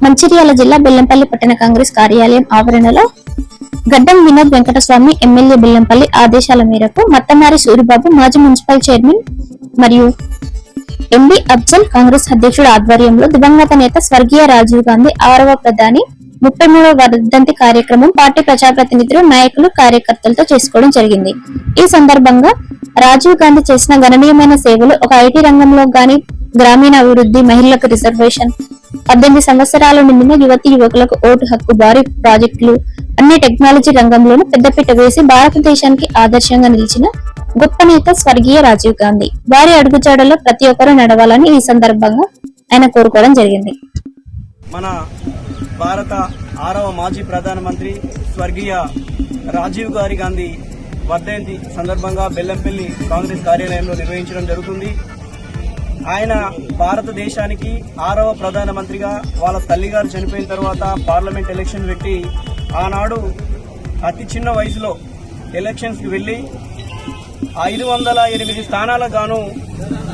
మంచిర్యాల జిల్లా బెల్లంపల్లి పట్టణ కాంగ్రెస్ కార్యాలయం ఆవరణలో గడ్డం వినోద్ వెంకటస్వామి ఎమ్మెల్యే బెల్లంపల్లి ఆదేశాల మేరకు మత్తమారి సూరిబాబు మాజీ మున్సిపల్ చైర్మన్ మరియు ఎండి అఫ్జల్ కాంగ్రెస్ అధ్యక్షుడు ఆధ్వర్యంలో దివంగత నేత స్వర్గీయ రాజీవ్ గాంధీ 6వ ప్రధాని 33వ వర్ధంతి కార్యక్రమం పార్టీ ప్రజాప్రతినిధులు నాయకులు కార్యకర్తలతో చేసుకోవడం జరిగింది. ఈ సందర్భంగా రాజీవ్ గాంధీ చేసిన గణనీయమైన సేవలు ఒక ఐటీ రంగంలో గాని, గ్రామీణ అభివృద్ధి, మహిళలకు రిజర్వేషన్, 18 సంవత్సరాలు నిండిన యువతీ యువకులకు ఓటు హక్కు, భారీ ప్రాజెక్టులు, అన్ని టెక్నాలజీ రంగంలోనూ పెద్దపీట వేసి భారతదేశానికి ఆదర్శంగా నిలిచిన గొప్ప నేత స్వర్గీయ రాజీవ్ గాంధీ. వారి అడుగుజాడలో ప్రతి ఒక్కరూ నడవాలని ఈ సందర్భంగా ఆయన కోరుకోవడం జరిగింది. మన భారత 6వ మాజీ ప్రధానమంత్రి స్వర్గీయ రాజీవ్ గాంధీ వర్ధంతి సందర్భంగా బెల్లంపల్లి కాంగ్రెస్ కార్యాలయంలో నిర్వహించడం జరుగుతుంది. ఆయన భారతదేశానికి 6వ ప్రధానమంత్రిగా వాళ్ళ తల్లిగారు చనిపోయిన తర్వాత పార్లమెంట్ ఎలక్షన్ పెట్టి ఆనాడు అతి చిన్న వయసులో ఎలక్షన్స్కి వెళ్లి 508 స్థానాలకు గాను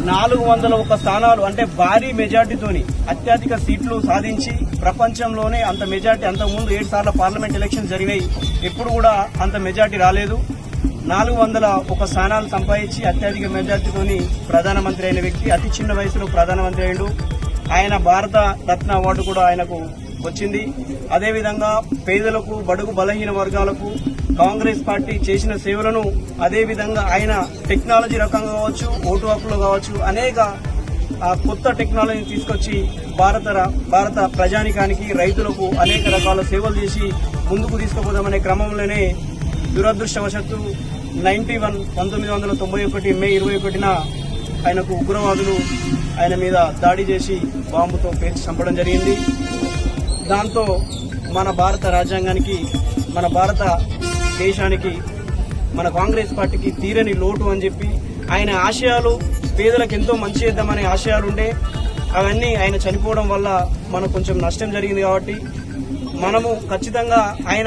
401 స్థానాలు అంటే భారీ మెజార్టీతోని అత్యధిక సీట్లు సాధించి ప్రపంచంలోనే అంత మెజార్టీ, అంతకుముందు 7 సార్లు పార్లమెంట్ ఎలక్షన్ జరిగినాయి, ఎప్పుడు కూడా అంత మెజార్టీ రాలేదు. 401 స్థానాలు సంపాదించి అత్యధిక మెజార్టీతోని ప్రధానమంత్రి అయిన వ్యక్తి అతి చిన్న వయసులో ప్రధానమంత్రి అయ్యాడు. ఆయన భారత రత్న అవార్డు కూడా ఆయనకు వచ్చింది. అదేవిధంగా పేదలకు, బడుగు బలహీన వర్గాలకు కాంగ్రెస్ పార్టీ చేసిన సేవలను, అదేవిధంగా ఆయన టెక్నాలజీ రకంగా కావచ్చు, ఓటు హక్కులు కావచ్చు, అనేక కొత్త టెక్నాలజీని తీసుకొచ్చి భారత ప్రజానికానికి, రైతులకు అనేక రకాల సేవలు చేసి ముందుకు తీసుకుపోదామనే క్రమంలోనే దురదృష్టవశాత్తు 1991 మే 21న ఆయనకు ఉగ్రవాదులు ఆయన మీద దాడి చేసి బాంబుతో పేర్చి చంపడం జరిగింది. దాంతో మన భారత రాజ్యాంగానికి, మన భారత దేశానికి, మన కాంగ్రెస్ పార్టీకి తీరని లోటు అని చెప్పి, ఆయన ఆశయాలు పేదలకు ఎంతో మంచి చేద్దామనే ఆశయాలుండే, అవన్నీ ఆయన చనిపోవడం వల్ల మనకు కొంచెం నష్టం జరిగింది. కాబట్టి మనము ఖచ్చితంగా ఆయన